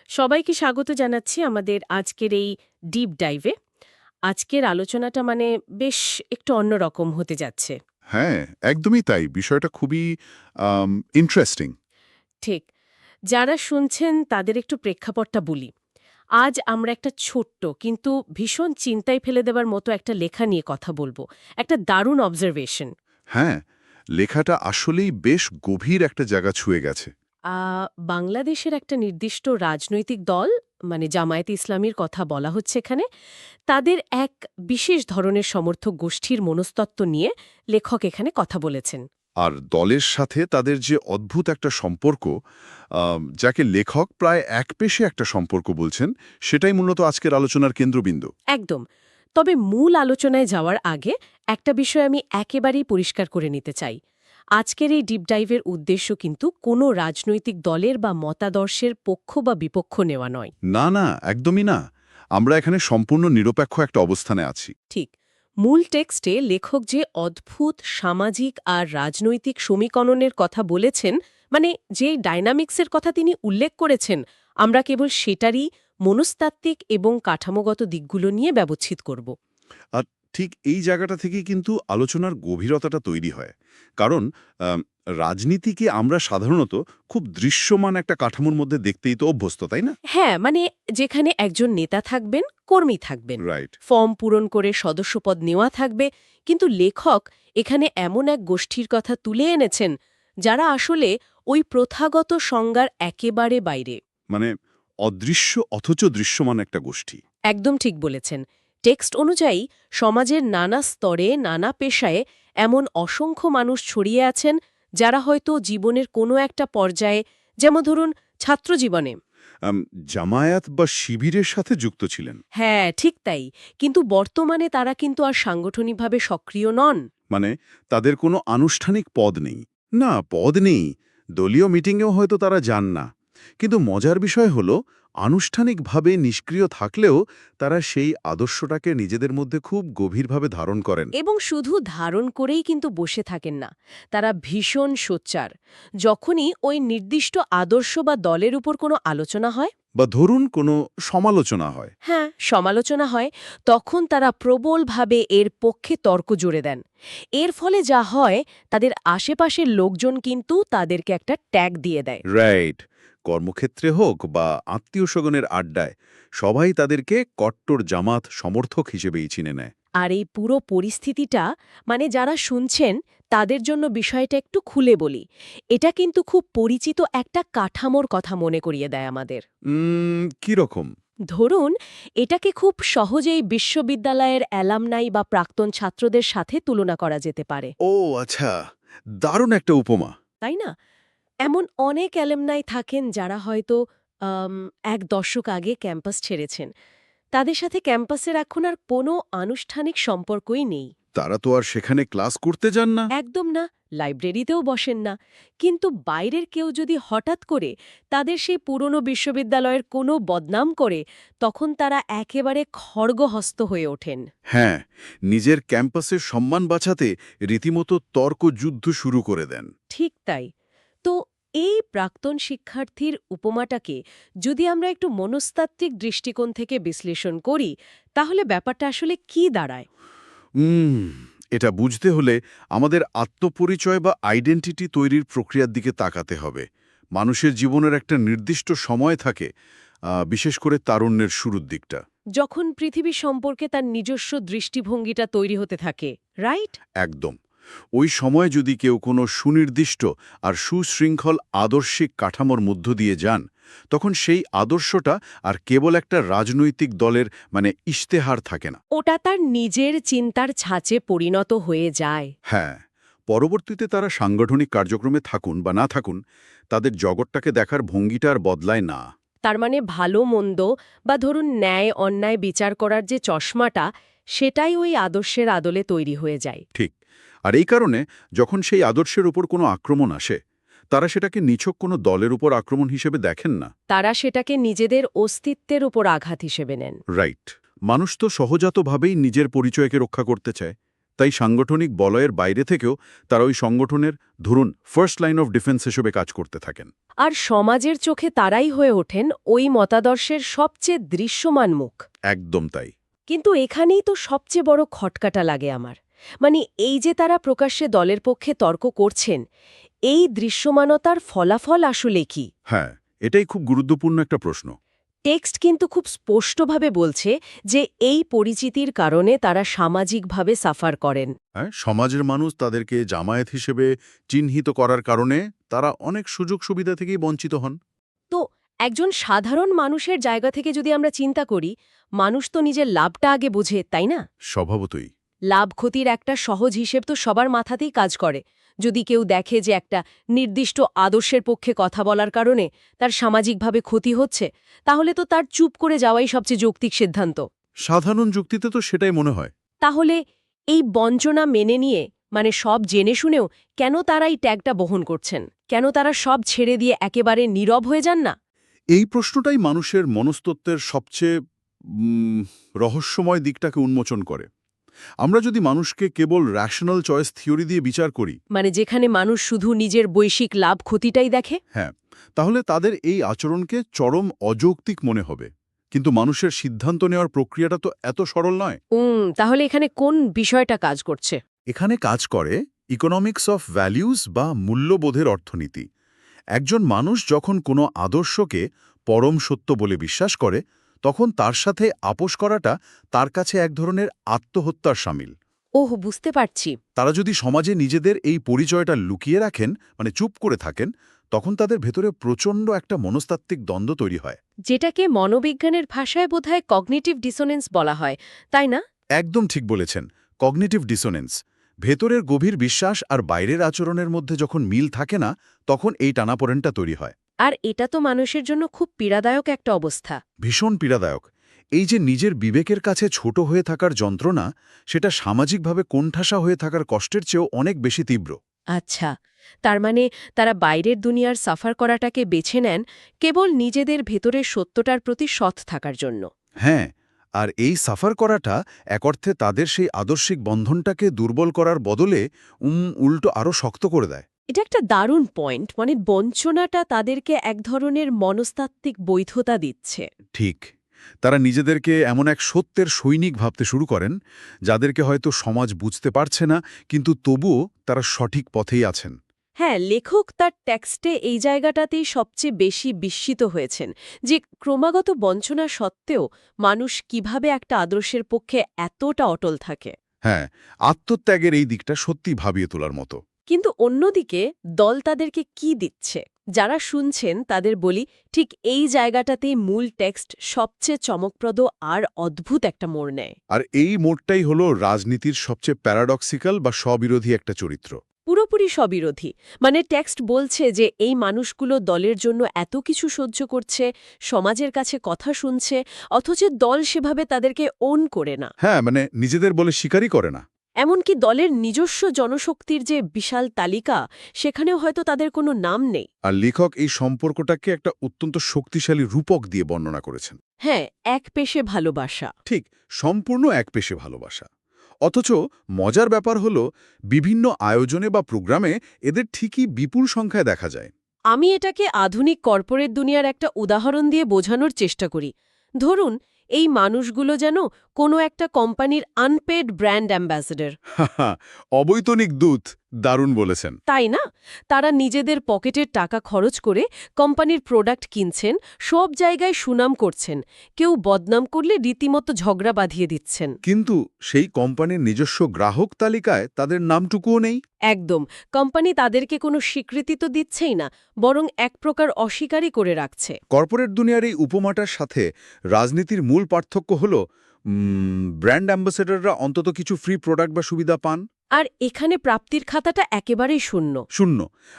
সবাইকে স্বাগত জানাচ্ছি আমাদের আজকের এই ডিপ ডাইভে। আজকের আলোচনাটা বেশ একটু অন্যরকম হতে যাচ্ছে। হ্যাঁ, একদমই তাই। বিষয়টা খুবই ইন্টারেস্টিং। ঠিক। যারা শুনছেন তাদের একটু প্রেক্ষাপটটা বলি। আজ আমরা একটা ছোট্ট কিন্তু ভীষণ চিন্তায় ফেলে দেবার মতো একটা লেখা নিয়ে কথা বলবো। একটা দারুণ অবজারভেশন। হ্যাঁ, লেখাটা আসলেই বেশ গভীর একটা জায়গা ছুঁয়ে গেছে। আ বাংলাদেশের একটা নির্দিষ্ট রাজনৈতিক দল জামায়াতে ইসলামীর কথা বলা হচ্ছে এখানে। তাদের এক বিশেষ ধরনের সমর্থক গোষ্ঠীর মনস্তত্ত্ব নিয়ে লেখক এখানে কথা বলেছেন। আর দলের সাথে তাদের যে অদ্ভুত একটা সম্পর্ক, যাকে লেখক প্রায় একপেশে একটা সম্পর্ক বলছেন, সেটাই মূলত আজকের আলোচনার কেন্দ্রবিন্দু। একদম। তবে মূল আলোচনায় যাওয়ার আগে একটা বিষয় আমি একেবারেই পরিষ্কার করে নিতে চাই। আজকের এই ডিপ ডাইভের উদ্দেশ্য কিন্তু কোনো রাজনৈতিক দলের বা মতাদর্শের পক্ষ বা বিপক্ষ নেওয়া নয়। না, না, একদমই না। আমরা এখানে সম্পূর্ণ নিরপেক্ষ একটা অবস্থানে আছি। ঠিক। মূল টেক্সটে লেখক যে অদ্ভুত সামাজিক আর রাজনৈতিক সমীকরণের কথা বলেছেন, যে ডাইনামিক্সের কথা তিনি উল্লেখ করেছেন, আমরা কেবল সেটারই মনস্তাত্ত্বিক এবং কাঠামোগত দিকগুলো নিয়ে ব্যবচ্ছিত করব। আর ঠিক এই জায়গাটা থেকেই কিন্তু আলোচনার গভীরতাটা তৈরি হয়। কারণ আম রাজনীতিকে আমরা সাধারণত খুব দৃশ্যমান একটা কাঠামোর মধ্যে দেখতেই তো অভ্যস্ত, তাই না? হ্যাঁ, যেখানে একজন নেতা থাকবেন, কর্মী থাকবেন, রাইট। ফর্ম পূরণ করে সদস্যপদ নেওয়া থাকবে, কিন্তু লেখক এখানে এমন এক গোষ্ঠীর কথা তুলে এনেছেন যারা আসলে ওই প্রথাগত সংজ্ঞার একেবারে বাইরে। মানে অদৃশ্য অথচ দৃশ্যমান একটা গোষ্ঠী। একদম ঠিক বলেছেন। টেক্সট অনুযায়ী সমাজের নানা স্তরে, নানা পেশায় এমন অসংখ্য মানুষ ছড়িয়ে আছেন যারা হয়তো জীবনের কোনো একটা পর্যায়ে, যেমন ধরুন ছাত্রজীবনে। আম জামায়াত বা শিবিরের সাথে যুক্ত ছিলেন। হ্যাঁ, ঠিক তাই। কিন্তু বর্তমানে তারা কিন্তু আর সাংগঠনিকভাবে সক্রিয় নন। মানে তাদের কোনো আনুষ্ঠানিক পদ নেই। না, পদ নেই। দলীয় মিটিংয়েও হয়তো তারা যান না। কিন্তু মজার বিষয় হলো, আনুষ্ঠানিকভাবে নিষ্ক্রিয় থাকলেও তারা সেই আদর্শটাকে নিজেদের মধ্যে খুব গভীরভাবে ধারণ করেন। এবং শুধু ধারণ করেই কিন্তু বসে থাকেন না। তারা ভীষণ সোচ্চার। যখনই ওই নির্দিষ্ট আদর্শ বা দলের উপর কোনো আলোচনা হয়, বা ধরুন কোনো সমালোচনা হয়। হ্যাঁ, সমালোচনা হয়, তখন তারা প্রবলভাবে এর পক্ষে তর্ক জুড়ে দেন। এর ফলে যা হয়, তাদের আশেপাশের লোকজন কিন্তু তাদেরকে একটা ট্যাগ দিয়ে দেয়। রাইট। কর্মক্ষেত্রে হোক বা আত্মীয়-স্বজনের আড্ডায় সবাই তাদেরকে কট্টর জামাত সমর্থক হিসেবেই চিনে নেয়। আর এই পুরো পরিস্থিতিটা, যারা শুনছেন তাদের জন্য বিষয়টা একটু খুলে বলি। এটা কিন্তু খুব পরিচিত একটা কাঠামোর কথা মনে করিয়ে দেয় আমাদের। কিরকম? ধরুন, এটাকে খুব সহজেই বিশ্ববিদ্যালয়ের অ্যালামনাই বা প্রাক্তন ছাত্রদের সাথে তুলনা করা যেতে পারে। ও আচ্ছা, দারুণ একটা উপমা। তাই না? এমন অনেক অ্যালামনাই থাকেন যারা হয়তো আম এক দশক আগে ক্যাম্পাস ছেড়েছেন। তাদের সাথে ক্যাম্পাসের এখন আর কোনো আনুষ্ঠানিক সম্পর্কই নেই। তারা তো আর সেখানে ক্লাস করতে যান না। একদম না, লাইব্রেরিতেও বসেন না। কিন্তু বাইরের কেউ যদি হঠাৎ করে তাদের সেই পুরনো বিশ্ববিদ্যালয়ের কোনো বদনাম করে, তখন তারা একেবারে খড়গহস্ত হয়ে ওঠেন। হ্যাঁ, নিজের ক্যাম্পাসের সম্মান বাঁচাতে রীতিমতো তর্কযুদ্ধ শুরু করে দেন। ঠিক তাই। তো এই প্রাক্তন শিক্ষার্থীর উপমাটাকে যদি আমরা একটু মনস্তাত্ত্বিক দৃষ্টিকোণ থেকে বিশ্লেষণ করি, তাহলে ব্যাপারটা আসলে কি দাঁড়ায়? উম এটা বুঝতে হলে আমাদের আত্মপরিচয় বা আইডেন্টিটি তৈরির প্রক্রিয়ার দিকে তাকাতে হবে। মানুষের জীবনের একটা নির্দিষ্ট সময় থাকে, বিশেষ করে তারুণ্যের শুরুর দিকটা। যখন পৃথিবী সম্পর্কে তার নিজস্ব দৃষ্টিভঙ্গিটা তৈরি হতে থাকে, রাইট? একদম। ওই সময় যদি কেউ কোনো সুনির্দিষ্ট আর সুশৃঙ্খল আদর্শিক কাঠামোর মধ্য দিয়ে যান, তখন সেই আদর্শটা আর কেবল একটা রাজনৈতিক দলের ইশতেহার থাকে না। ওটা তার নিজের চিন্তার ছাঁচে পরিণত হয়ে যায়। হ্যাঁ, পরবর্তীতে তারা সাংগঠনিক কার্যক্রমে থাকুন বা না থাকুন, তাদের জগৎটাকে দেখার ভঙ্গিটা আর বদলায় না। তার ভালো মন্দ বা ধরুন ন্যায় অন্যায় বিচার করার যে চশমাটা, সেটাই ওই আদর্শের আদলে তৈরি হয়ে যায়। ঠিক। আর এই কারণে যখন সেই আদর্শের উপর কোনো আক্রমণ আসে, তারা সেটাকে নিছক কোনো দলের উপর আক্রমণ হিসেবে দেখেন না। তারা সেটাকে নিজেদের অস্তিত্বের উপর আঘাত হিসেবে নেন। রাইট। মানুষ তো সহজাতভাবেই নিজের পরিচয়কে রক্ষা করতে চায়। তাই সাংগঠনিক বলয়ের বাইরে থেকেও তারা ওই সংগঠনের ধরুন ফার্স্ট লাইন অফ ডিফেন্স হিসেবে কাজ করতে থাকেন। আর সমাজের চোখে তারাই হয়ে ওঠেন ওই মতাদর্শের সবচেয়ে দৃশ্যমান মুখ। একদম তাই। কিন্তু এখানেই তো সবচেয়ে বড় খটকাটা লাগে আমার। মানে এই যে তারা প্রকাশ্যে দলের পক্ষে তর্ক করছেন, এই দৃশ্যমানতার ফলাফল আসলে কি? হ্যাঁ, এটাই খুব গুরুত্বপূর্ণ একটা প্রশ্ন। টেক্সট কিন্তু খুব স্পষ্টভাবে বলছে যে এই পরিচিতির কারণে তারা সামাজিকভাবে সাফার করেন। হ্যাঁ, সমাজের মানুষ তাদেরকে জামায়াত হিসেবে চিহ্নিত করার কারণে তারা অনেক সুযোগ সুবিধা থেকেই বঞ্চিত হন। তো একজন সাধারণ মানুষের জায়গা থেকে যদি আমরা চিন্তা করি, মানুষ তো নিজের লাভটা আগে বোঝে, তাই না? স্বভাবতই। লাভ ক্ষতির একটা সহজ হিসেব তো সবার মাথাতেই কাজ করে। যদি কেউ দেখে যে একটা নির্দিষ্ট আদর্শের পক্ষে কথা বলার কারণে তার সামাজিকভাবে ক্ষতি হচ্ছে, তাহলে তো তার চুপ করে যাওয়াই সবচেয়ে যৌক্তিক সিদ্ধান্ত। সাধারণ যুক্তিতে তো সেটাই মনে হয়। তাহলে এই বঞ্চনা মেনে নিয়ে, মানে সব জেনে শুনেও কেন তারা এই ট্যাগটা বহন করছেন? কেন তারা সব ছেড়ে দিয়ে একেবারে নীরব হয়ে যান না? এই প্রশ্নটাই মানুষের মনস্তত্ত্বের সবচেয়ে রহস্যময় দিকটাকে উন্মোচন করে। আমরা যদি মানুষকে কেবল র্যাশনাল চয়েস থিওরি দিয়ে বিচার করি, মানে যেখানে মানুষ শুধু নিজের বৈশ্বিক লাভ ক্ষতিটাই দেখে, হ্যাঁ, তাহলে তাদের এই আচরণকে চরম অযৌক্তিক মনে হবে। কিন্তু মানুষের সিদ্ধান্ত নেওয়ার প্রক্রিয়াটা তো এত সরল নয়। তাহলে এখানে কোন বিষয়টা কাজ করছে? এখানে কাজ করে ইকোনমিক্স অফ ভ্যালিউজ বা মূল্যবোধের অর্থনীতি। একজন মানুষ যখন কোনো আদর্শকে পরম সত্য বলে বিশ্বাস করে, তখন তার সাথে আপোস করাটা তার কাছে এক ধরনের আত্মহত্যার শামিল। ওহ, বুঝতে পারছি। তারা যদি সমাজে নিজেদের এই পরিচয়টা লুকিয়ে রাখেন, মানে চুপ করে থাকেন, তখন তাদের ভেতরে প্রচণ্ড একটা মনস্তাত্ত্বিক দ্বন্দ্ব তৈরি হয়। যেটাকে মনোবিজ্ঞানের ভাষায় বোধহয় কগনিটিভ ডিসোনেন্স বলা হয়, তাই না? একদম ঠিক বলেছেন, কগনিটিভ ডিসোনেন্স। ভেতরের গভীর বিশ্বাস আর বাইরের আচরণের মধ্যে যখন মিল থাকে না, তখন এই টানাপোড়েনটা তৈরি হয়। আর এটা তো মানুষের জন্য খুব পীড়াদায়ক একটা অবস্থা। ভীষণ পীড়াদায়ক। এই যে নিজের বিবেকের কাছে ছোট হয়ে থাকার যন্ত্রণা, সেটা সামাজিকভাবে কোণঠাসা হয়ে থাকার কষ্টের চেয়েও অনেক বেশি তীব্র। আচ্ছা, তার মানে তারা বাইরের দুনিয়ার সাফার করাটাকে বেছে নেন কেবল নিজেদের ভেতরের সত্যটার প্রতি সৎ থাকার জন্য। হ্যাঁ, আর এই সাফার করাটা এক অর্থে তাদের সেই আদর্শিক বন্ধনটাকে দুর্বল করার বদলে উল্টো আরও শক্ত করে দেয়। এটা একটা দারুণ পয়েন্ট। মানে বঞ্চনাটা তাদেরকে এক ধরনের মনস্তাত্ত্বিক বৈধতা দিচ্ছে। ঠিক। তারা নিজেদেরকে এমন এক সত্যের সৈনিক ভাবতে শুরু করেন, যাদেরকে হয়তো সমাজ বুঝতে পারছে না, কিন্তু তবুও তারা সঠিক পথেই আছেন। হ্যাঁ, লেখক তার টেক্সটে এই জায়গাটাতেই সবচেয়ে বেশি বিস্মিত হয়েছেন যে ক্রমাগত বঞ্চনা সত্ত্বেও মানুষ কিভাবে একটা আদর্শের পক্ষে এতটা অটল থাকে। হ্যাঁ, আত্মত্যাগের এই দিকটা সত্যি ভাবিয়ে তোলার মতো। কিন্তু অন্যদিকে দল তাদেরকে কি দিচ্ছে? যারা শুনছেন তাদের বলি, ঠিক এই জায়গাটাতেই মূল টেক্সট সবচেয়ে চমকপ্রদ আর অদ্ভুত একটা মোড় নেয়। আর এই মোড়টাই হলো রাজনীতির সবচেয়ে প্যারাডক্সিক্যাল বা স্ববিরোধী একটা চরিত্র। পুরোপুরি স্ববিরোধী। মানে টেক্সট বলছে যে এই মানুষগুলো দলের জন্য এত কিছু সহ্য করছে, সমাজের কাছে কথা শুনছে, অথচ দল সেভাবে তাদেরকে ওন করে না। হ্যাঁ, মানে নিজেদের বলে স্বীকারই করে না। এমনকি দলের নিজস্ব জনশক্তির যে বিশাল তালিকা, সেখানেও হয়তো তাদের কোনো নাম নেই। আর লেখক এই সম্পর্কটাকে একটা অত্যন্ত শক্তিশালী রূপক দিয়ে বর্ণনা করেছেন। হ্যাঁ, এক পেশে ভালোবাসা। ঠিক, সম্পূর্ণ একপেশে ভালোবাসা। অথচ মজার ব্যাপার হলো, বিভিন্ন আয়োজনে বা প্রোগ্রামে এদের ঠিকই বিপুল সংখ্যায় দেখা যায়। আমি এটাকে আধুনিক কর্পোরেট দুনিয়ার একটা উদাহরণ দিয়ে বোঝানোর চেষ্টা করি। ধরুন, এই মানুষগুলো যেন কোনো একটা কোম্পানির আনপেড ব্র্যান্ড অ্যাম্বাসেডর। হাহা, অবৈতনিক দূত, দারুণ বলেছেন। তাই না? তারা নিজেদের পকেটের টাকা খরচ করে কোম্পানির প্রোডাক্ট কিনছেন, সব জায়গায় সুনাম করছেন, কেউ বদনাম করলে রীতিমতো ঝগড়া বাঁধিয়ে দিচ্ছেন। কিন্তু সেই কোম্পানির নিজস্ব গ্রাহক তালিকায় তাদের নামটুকুও নেই। একদম। কোম্পানি তাদেরকে কোনো স্বীকৃতি তো দিচ্ছেই না, বরং এক প্রকার অস্বীকারই করে রাখছে। কর্পোরেট দুনিয়ার এই উপমাটার সাথে রাজনীতির মূল পার্থক্য হল, ব্র্যান্ড অ্যাম্বাসেডররা অন্তত কিছু ফ্রি প্রোডাক্ট বা সুবিধা পান। আর এখানে প্রাপ্তির খাতাটা একেবারেই শূন্য। শূন্য।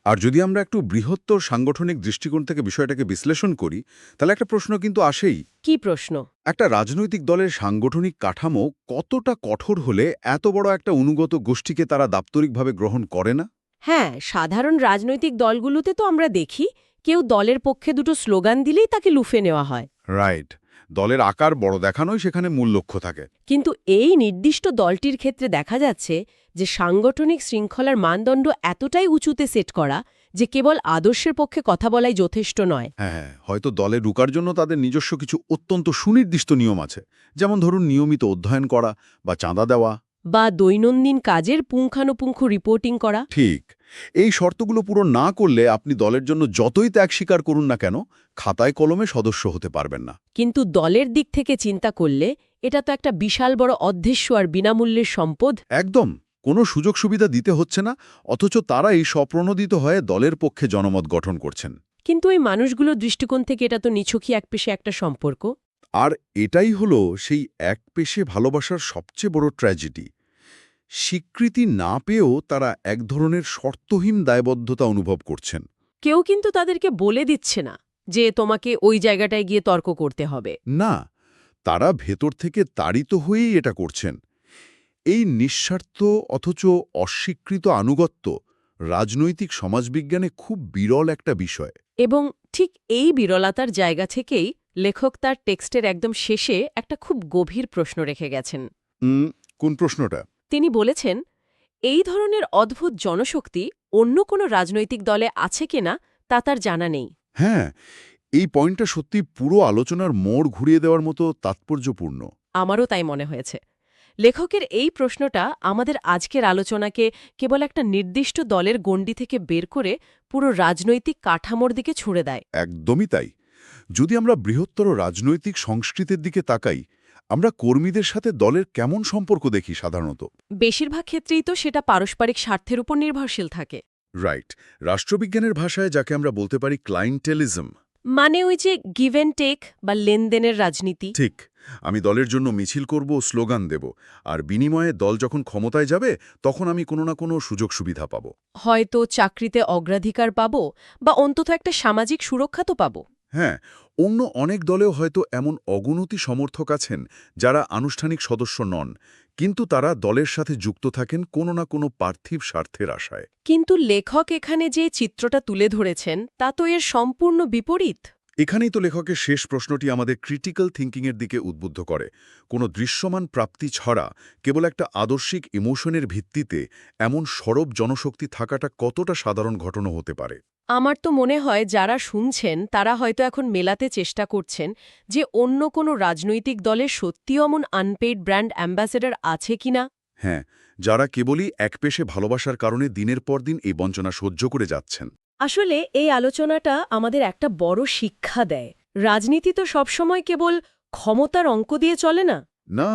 আর যদি আমরা একটু বৃহত্তর সাংগঠনিক দৃষ্টিকোণ থেকে বিষয়টাকে বিশ্লেষণ করি, তাহলে একটা প্রশ্ন কিন্তু আসেই। কি প্রশ্ন? একটা রাজনৈতিক দলের সাংগঠনিক কাঠামো কতটা কঠোর হলে এত বড় একটা অনুগত গোষ্ঠীকে তারা দাপ্তরিকভাবে গ্রহণ করে না? হ্যাঁ, সাধারণ রাজনৈতিক দলগুলোতে তো আমরা দেখি কেউ দলের পক্ষে দুটো স্লোগান দিলেই তাকে লুফে নেওয়া হয়। রাইট। দলের আকার বড় দেখানোই সেখানে মূল লক্ষ্য থাকে। কিন্তু এই নির্দিষ্ট দলটির ক্ষেত্রে দেখা যাচ্ছে যে সাংগঠনিক শৃঙ্খলার মানদণ্ড এতটাই উঁচুতে সেট করা যে কেবল আদর্শের পক্ষে কথা বলাই যথেষ্ট নয়। হ্যাঁ, হয়তো দলে ঢুকার জন্য তাদের নিজস্ব কিছু অত্যন্ত সুনির্দিষ্ট নিয়ম আছে, যেমন ধরুন নিয়মিত অধ্যয়ন করা বা চাঁদা দেওয়া। বা দৈনন্দিন কাজের পুঙ্খানুপুঙ্খ রিপোর্টিং করা। ঠিক, এই শর্তগুলো পূরণ না করলে আপনি দলের জন্য যতই ত্যাগ স্বীকার করুন না কেন, খাতায় কলমে সদস্য হতে পারবেন না। কিন্তু দলের দিক থেকে চিন্তা করলে এটা তো একটা বিশাল বড় অদৃশ্য আর বিনামূল্যের সম্পদ। একদম, কোনো সুযোগ সুবিধা দিতে হচ্ছে না, অথচ তারাই স্বপ্রণোদিত হয়ে দলের পক্ষে জনমত গঠন করছেন। কিন্তু এই মানুষগুলোর দৃষ্টিকোণ থেকে এটা তো নিছকই একপেশে একটা সম্পর্ক। আর এটাই হলো সেই একপেশে ভালোবাসার সবচেয়ে বড় ট্র্যাজেডি। স্বীকৃতি না পেয়েও তারা এক ধরনের শর্তহীন দায়বদ্ধতা অনুভব করছেন। কেউ কিন্তু তাদেরকে বলে দিচ্ছে না যে তোমাকে ওই জায়গাটায় গিয়ে তর্ক করতে হবে। না, তারা ভেতর থেকে তাড়িত হয়েই এটা করছেন। এই নিঃস্বার্থ অথচ অস্বীকৃত আনুগত্য রাজনৈতিক সমাজবিজ্ঞানে খুব বিরল একটা বিষয়। এবং ঠিক এই বিরলতার জায়গা থেকেই লেখক তার টেক্সটের একদম শেষে একটা খুব গভীর প্রশ্ন রেখে গেছেন। কোন প্রশ্নটা? তিনি বলেছেন, এই ধরনের অদ্ভুত জনশক্তি অন্য কোনো রাজনৈতিক দলে আছে কিনা তা তার জানা নেই। হ্যাঁ, এই পয়েন্টটা সত্যি পুরো আলোচনার মোড় ঘুরিয়ে দেওয়ার মতো তাৎপর্যপূর্ণ। আমারও তাই মনে হয়েছে। লেখকের এই প্রশ্নটা আমাদের আজকের আলোচনাকে কেবল একটা নির্দিষ্ট দলের গণ্ডি থেকে বের করে পুরো রাজনৈতিক কাঠামোর দিকে ছুঁড়ে দেয়। একদমই তাই। যদি আমরা বৃহত্তর রাজনৈতিক সংস্কৃতির দিকে তাকাই, আমরা কর্মীদের সাথে দলের কেমন সম্পর্ক দেখি সাধারণত? বেশিরভাগ ক্ষেত্রেই তো সেটা পারস্পরিক স্বার্থের উপর নির্ভরশীল থাকে। রাইট, রাষ্ট্রবিজ্ঞানের ভাষায় যাকে আমরা বলতে পারি ক্লায়েন্টেলিজম। মানে ওই যে গিভ অ্যান্ড টেক বা লেনদেনের রাজনীতি। ঠিক, আমি দলের জন্য মিছিল করব, স্লোগান দেব, আর বিনিময়ে দল যখন ক্ষমতায় যাবে তখন আমি কোনো না কোনো সুযোগ সুবিধা পাব। হয়তো চাকরিতে অগ্রাধিকার পাব বা অন্তত একটা সামাজিক সুরক্ষা তো পাব। হ্যাঁ, অন্য অনেক দলেও হয়তো এমন অগুনতি সমর্থক আছেন যারা আনুষ্ঠানিক সদস্য নন, কিন্তু তারা দলের সাথে যুক্ত থাকেন কোনো না কোনো পার্থিব স্বার্থের আশায়। কিন্তু লেখক এখানে যে চিত্রটা তুলে ধরেছেন তা তো এর সম্পূর্ণ বিপরীত। এখানেই তো লেখকের শেষ প্রশ্নটি আমাদের ক্রিটিক্যাল থিঙ্কিংয়ের দিকে উদ্বুদ্ধ করে। কোনো দৃশ্যমান প্রাপ্তি ছাড়া কেবল একটা আদর্শিক ইমোশনের ভিত্তিতে এমন সরব জনশক্তি থাকাটা কতটা সাধারণ ঘটনা হতে পারে? আমার তো মনে হয় যারা শুনছেন তারা হয়তো এখন মেলাতে চেষ্টা করছেন যে অন্য কোনো রাজনৈতিক দলে সত্যিও এমন আনপেইড ব্র্যান্ড অ্যাম্বাসেডর আছে কিনা। হ্যাঁ, যারা কেবলই একপেশে ভালোবাসার কারণে দিনের পর দিন এই বঞ্চনা সহ্য করে যাচ্ছেন। আসলে এই আলোচনাটা আমাদের একটা বড় শিক্ষা দেয়। রাজনীতি তো সবসময় কেবল ক্ষমতার অঙ্ক দিয়ে চলে না। না,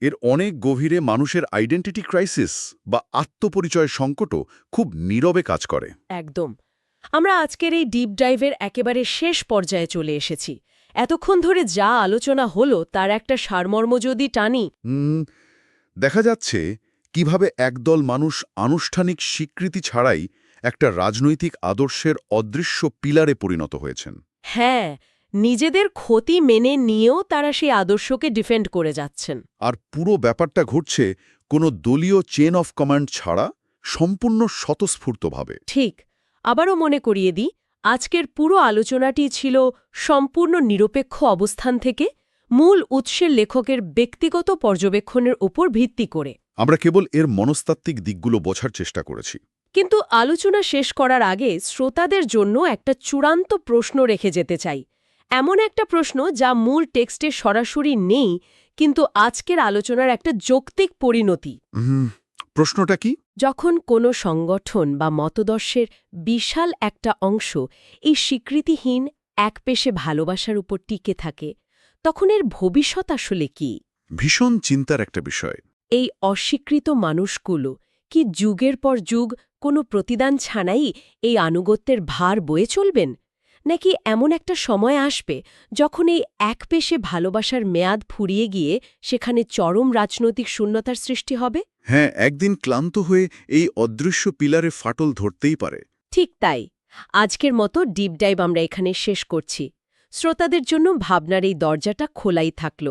এর অনেক গভীরে মানুষের আইডেন্টিটি ক্রাইসিস বা আত্মপরিচয় সংকটও খুব নীরবে কাজ করে। একদম। আমরা আজকের এই ডিপ ডাইভের একেবারে শেষ পর্যায়ে চলে এসেছি। এতক্ষণ ধরে যা আলোচনা হলো তার একটা সারমর্ম যদি টানি। দেখা যাচ্ছে কিভাবে একদল মানুষ আনুষ্ঠানিক স্বীকৃতি ছাড়াই একটা রাজনৈতিক আদর্শের অদৃশ্য পিলারে পরিণত হয়েছেন। হ্যাঁ, নিজেদের ক্ষতি মেনে নিয়েও তারা সেই আদর্শকে ডিফেন্ড করে যাচ্ছেন। আর পুরো ব্যাপারটা ঘটছে কোনো দলীয় চেন অফ কমান্ড ছাড়া, সম্পূর্ণ স্বতঃস্ফূর্তভাবে। ঠিক। আবারও মনে করিয়ে দিই, আজকের পুরো আলোচনাটি ছিল সম্পূর্ণ নিরপেক্ষ অবস্থান থেকে মূল উৎসের লেখকের ব্যক্তিগত পর্যবেক্ষণের উপর ভিত্তি করে। আমরা কেবল এর মনস্তাত্ত্বিক দিকগুলো বোঝার চেষ্টা করেছি। কিন্তু আলোচনা শেষ করার আগে শ্রোতাদের জন্য একটা চূড়ান্ত প্রশ্ন রেখে যেতে চাই। এমন একটা প্রশ্ন যা মূল টেক্সটে সরাসরি নেই, কিন্তু আজকের আলোচনার একটা যৌক্তিক পরিণতি। প্রশ্নটা কি? যখন কোনো সংগঠন বা মতদর্শের বিশাল একটা অংশ এই স্বীকৃতিহীন একপেশে ভালোবাসার উপর টিকে থাকে, তখন এর ভবিষ্যৎ আসলে কি? ভীষণ চিন্তার একটা বিষয়। এই অস্বীকৃত মানুষগুলো কি যুগের পর যুগ কোনো প্রতিদান ছাড়াই এই আনুগত্যের ভার বয়ে চলবেন? নাকি এমন একটা সময় আসবে যখন এই একপেশে ভালোবাসার মেয়াদ ফুরিয়ে গিয়ে সেখানে চরম রাজনৈতিক শূন্যতার সৃষ্টি হবে? হ্যাঁ, একদিন ক্লান্ত হয়ে এই অদৃশ্য পিলারে ফাটল ধরতেই পারে। ঠিক তাই। আজকের মতো ডিপ ডাইভ আমরা এখানে শেষ করছি। শ্রোতাদের জন্য ভাবনার এই দরজাটা খোলাই থাকল।